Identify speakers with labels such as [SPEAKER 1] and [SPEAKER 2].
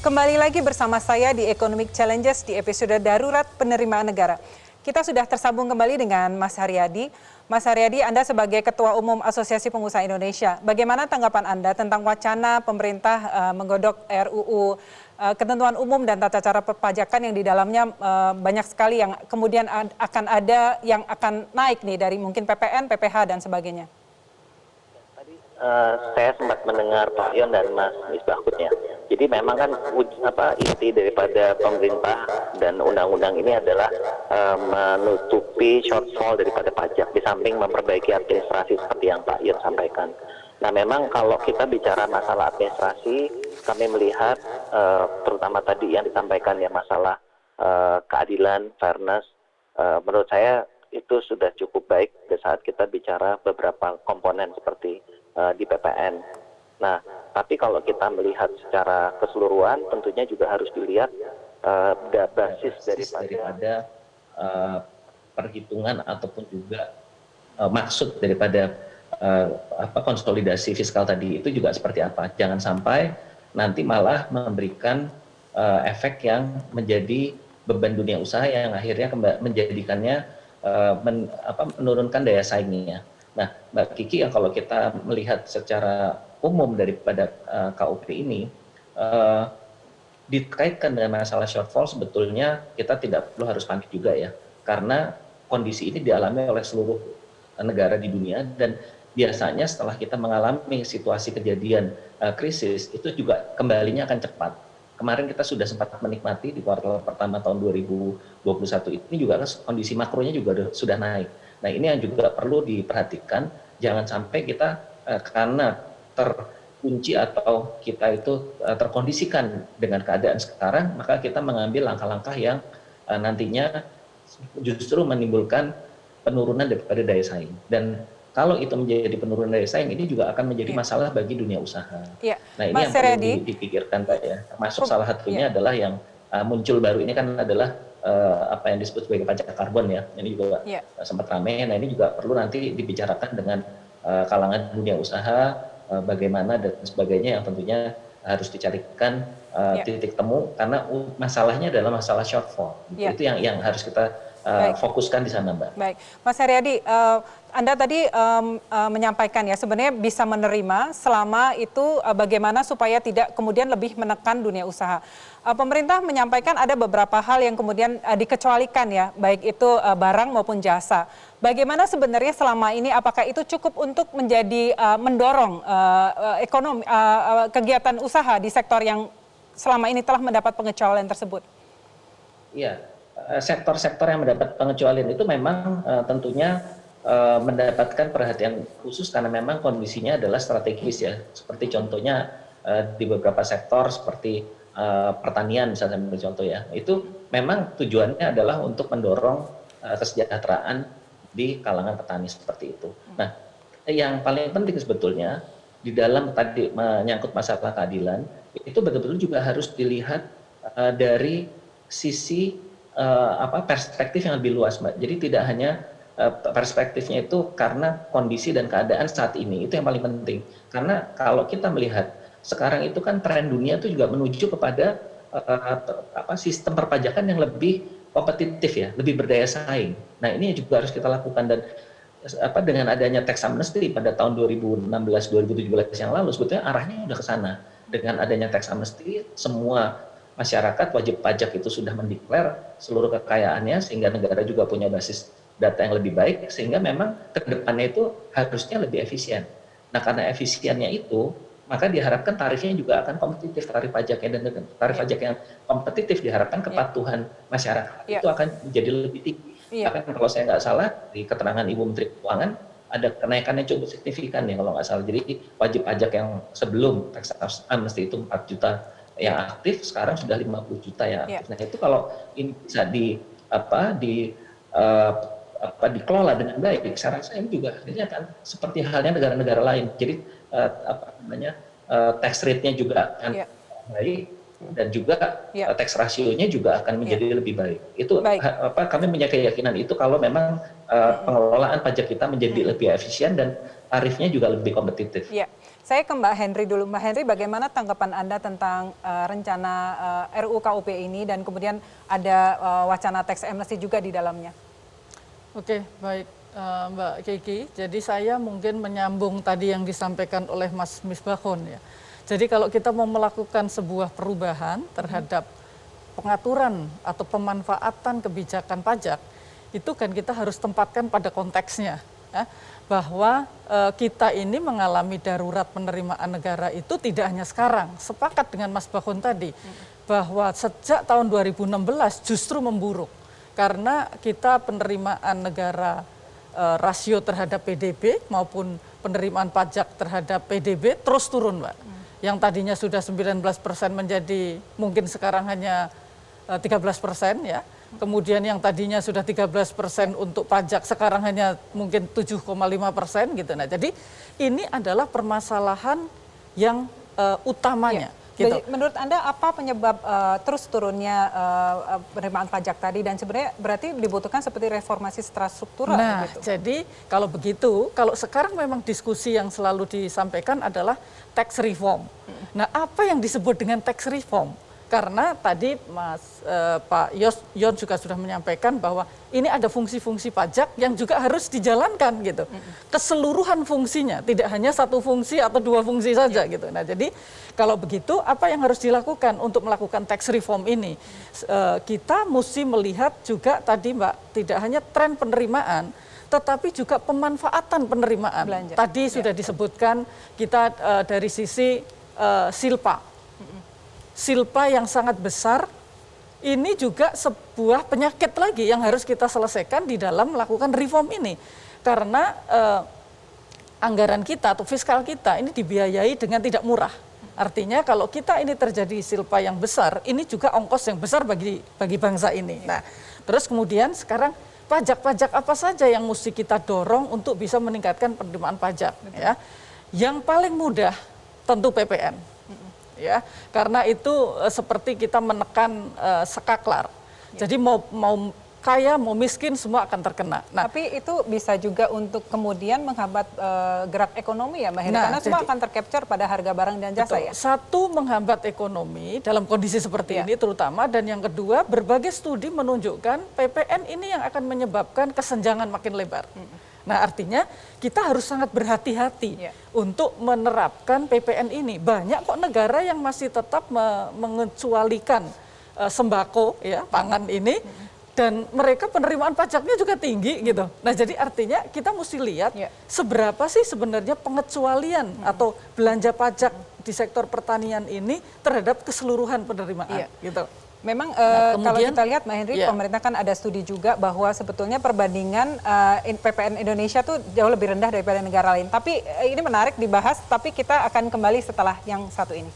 [SPEAKER 1] Kembali lagi bersama saya di Economic Challenges di episode Darurat Penerimaan Negara. Kita sudah tersambung kembali dengan Mas Haryadi. Mas Haryadi, Anda sebagai Ketua Umum Asosiasi Pengusaha Indonesia, bagaimana tanggapan Anda tentang wacana pemerintah menggodok RUU Ketentuan Umum dan Tata Cara Perpajakan yang di dalamnya banyak sekali yang kemudian akan ada yang akan naik nih dari mungkin PPN, PPh dan sebagainya?
[SPEAKER 2] Saya sempat mendengar Pak Yon dan Mas Misbahkut ya. Jadi memang kan inti daripada pemerintah dan undang-undang ini adalah menutupi shortfall daripada pajak di samping memperbaiki administrasi seperti yang Pak Yon sampaikan. Nah memang kalau kita bicara masalah administrasi, kami melihat terutama tadi yang disampaikan ya masalah keadilan, fairness, menurut saya itu sudah cukup baik di saat kita bicara beberapa komponen seperti di PPN. Nah, tapi kalau kita melihat secara keseluruhan, tentunya juga harus dilihat basis daripada
[SPEAKER 3] perhitungan ataupun juga maksud daripada konsolidasi fiskal tadi itu juga seperti apa. Jangan sampai nanti malah memberikan efek yang menjadi beban dunia usaha yang akhirnya menjadikannya menurunkan daya saingnya. Nah, Mbak Kiki, yang kalau kita melihat secara umum daripada KUP ini, dikaitkan dengan masalah shortfall, sebetulnya kita tidak perlu harus panik juga ya, karena kondisi ini dialami oleh seluruh negara di dunia, dan biasanya setelah kita mengalami situasi kejadian krisis, itu juga kembalinya akan cepat. Kemarin kita sudah sempat menikmati di kuartal pertama tahun 2021 ini juga kondisi makronya juga sudah naik. Nah ini yang juga perlu diperhatikan, jangan sampai kita karena terkunci atau kita itu terkondisikan dengan keadaan sekarang, maka kita mengambil langkah-langkah yang nantinya justru menimbulkan penurunan daripada daya saing. Dan kalau itu menjadi penurunan daya saing, ini juga akan menjadi masalah bagi dunia usaha.
[SPEAKER 1] Ya.
[SPEAKER 3] Nah ini
[SPEAKER 1] Mas
[SPEAKER 3] yang perlu
[SPEAKER 1] Haryadi
[SPEAKER 3] dipikirkan Pak ya. Termasuk salah satunya adalah yang muncul baru ini kan adalah apa yang disebut sebagai pajak karbon ya. Ini juga sempat ramai. Nah ini juga perlu nanti dibicarakan dengan kalangan dunia usaha, bagaimana dan sebagainya, yang tentunya harus dicarikan titik temu, karena masalahnya adalah masalah shortfall. Itu yang harus kita fokuskan di sana, Mbak.
[SPEAKER 1] Baik, Mas Haryadi, Anda tadi menyampaikan ya sebenarnya bisa menerima selama itu bagaimana supaya tidak kemudian lebih menekan dunia usaha. Pemerintah menyampaikan ada beberapa hal yang kemudian dikecualikan ya, baik itu barang maupun jasa. Bagaimana sebenarnya selama ini, apakah itu cukup untuk menjadi mendorong ekonomi kegiatan usaha di sektor yang selama ini telah mendapat pengecualian tersebut?
[SPEAKER 3] Iya, sektor-sektor yang mendapat pengecualian itu memang tentunya mendapatkan perhatian khusus karena memang kondisinya adalah strategis ya. Seperti contohnya di beberapa sektor seperti pertanian misalnya contoh ya. Itu memang tujuannya adalah untuk mendorong kesejahteraan di kalangan petani seperti itu. Nah, yang paling penting sebetulnya di dalam tadi menyangkut masalah keadilan, itu betul-betul juga harus dilihat dari sisi perspektif yang lebih luas, Mbak. Jadi tidak hanya perspektifnya itu karena kondisi dan keadaan saat ini, itu yang paling penting. Karena kalau kita melihat sekarang itu kan tren dunia itu juga menuju kepada sistem perpajakan yang lebih kompetitif ya, lebih berdaya saing. Nah ini juga harus kita lakukan, dan dengan adanya tax amnesty pada tahun 2016-2017 yang lalu, sebetulnya arahnya sudah ke sana. Dengan adanya tax amnesty, semua masyarakat wajib pajak itu sudah mendeklar seluruh kekayaannya, sehingga negara juga punya basis data yang lebih baik, sehingga memang ke depannya itu harusnya lebih efisien. Nah karena efisiennya itu, maka diharapkan tarifnya juga akan kompetitif, tarif pajaknya, dan tarif pajak yang kompetitif diharapkan kepatuhan masyarakat itu akan menjadi lebih tinggi. Bahkan kalau saya nggak salah di keterangan Ibu Menteri Keuangan ada kenaikan yang cukup signifikan ya kalau nggak salah. Jadi wajib pajak yang sebelum tax amnesty itu 4 juta yang aktif, sekarang sudah 50 juta yang aktif. Nah itu kalau ini bisa dikelola dengan baik, saya rasa ini juga akhirnya kan seperti halnya negara-negara lain. Jadi tax rate-nya juga akan baik, dan juga tax ratio-nya juga akan menjadi lebih baik. Itu kami punya keyakinan itu kalau memang pengelolaan pajak kita menjadi lebih efisien dan tarifnya juga lebih kompetitif.
[SPEAKER 1] Saya ke Mbak Henry dulu. Mbak Henry, bagaimana tanggapan Anda tentang rencana RUU KUP ini dan kemudian ada wacana tax amnesty juga di dalamnya?
[SPEAKER 4] Oke, baik Mbak Kiki. Jadi saya mungkin menyambung tadi yang disampaikan oleh Mas Misbahun ya. Jadi kalau kita mau melakukan sebuah perubahan terhadap pengaturan atau pemanfaatan kebijakan pajak, itu kan kita harus tempatkan pada konteksnya. Ya, bahwa kita ini mengalami darurat penerimaan negara itu tidak hanya sekarang. Sepakat dengan Mas Bahun tadi bahwa sejak tahun 2016 justru memburuk karena kita penerimaan negara rasio terhadap PDB maupun penerimaan pajak terhadap PDB terus turun, Mbak. Yang tadinya sudah 19% menjadi mungkin sekarang hanya 13% ya. Kemudian yang tadinya sudah 13% untuk pajak sekarang hanya mungkin 7,5% gitu. Nah, jadi ini adalah permasalahan yang utamanya.
[SPEAKER 1] Ya.
[SPEAKER 4] Gitu.
[SPEAKER 1] Menurut Anda apa penyebab terus turunnya penerimaan pajak tadi dan sebenarnya berarti dibutuhkan seperti reformasi struktural?
[SPEAKER 4] Nah,
[SPEAKER 1] gitu.
[SPEAKER 4] jadi kalau begitu, kalau sekarang memang diskusi yang selalu disampaikan adalah tax reform. Nah, apa yang disebut dengan tax reform? Karena tadi Pak Yon juga sudah menyampaikan bahwa ini ada fungsi-fungsi pajak yang juga harus dijalankan gitu. Keseluruhan fungsinya, tidak hanya satu fungsi atau dua fungsi saja gitu. Nah, jadi kalau begitu apa yang harus dilakukan untuk melakukan tax reform ini? Kita mesti melihat juga tadi Mbak, tidak hanya tren penerimaan, tetapi juga pemanfaatan penerimaan.
[SPEAKER 1] Belanja.
[SPEAKER 4] Tadi sudah disebutkan kita dari sisi silpa. Silpa yang sangat besar, ini juga sebuah penyakit lagi yang harus kita selesaikan di dalam melakukan reform ini. Karena anggaran kita atau fiskal kita ini dibiayai dengan tidak murah. Artinya kalau kita ini terjadi silpa yang besar, ini juga ongkos yang besar bagi bangsa ini. Nah, terus kemudian sekarang pajak-pajak apa saja yang mesti kita dorong untuk bisa meningkatkan penerimaan pajak. Ya. Yang paling mudah tentu PPN. Ya, karena itu seperti kita menekan sekaklar. Jadi mau kaya mau miskin semua akan terkena.
[SPEAKER 1] Nah, tapi itu bisa juga untuk kemudian menghambat gerak ekonomi ya Mbak Heri, karena semua akan tercapture pada harga barang dan jasa
[SPEAKER 4] betul.
[SPEAKER 1] ya.
[SPEAKER 4] Satu, menghambat ekonomi dalam kondisi seperti ini terutama, dan yang kedua berbagai studi menunjukkan PPN ini yang akan menyebabkan kesenjangan makin lebar. Nah, artinya kita harus sangat berhati-hati untuk menerapkan PPN ini. Banyak kok negara yang masih tetap mengecualikan sembako ya, pangan ini, dan mereka penerimaan pajaknya juga tinggi gitu. Nah, jadi artinya kita mesti lihat seberapa sih sebenarnya pengecualian atau belanja pajak di sektor pertanian ini terhadap keseluruhan penerimaan gitu.
[SPEAKER 1] Memang
[SPEAKER 4] nah,
[SPEAKER 1] kalau kita lihat Mbak Henry, pemerintah kan ada studi juga bahwa sebetulnya perbandingan PPN Indonesia tuh jauh lebih rendah daripada negara lain. Tapi ini menarik dibahas, tapi kita akan kembali setelah yang satu ini.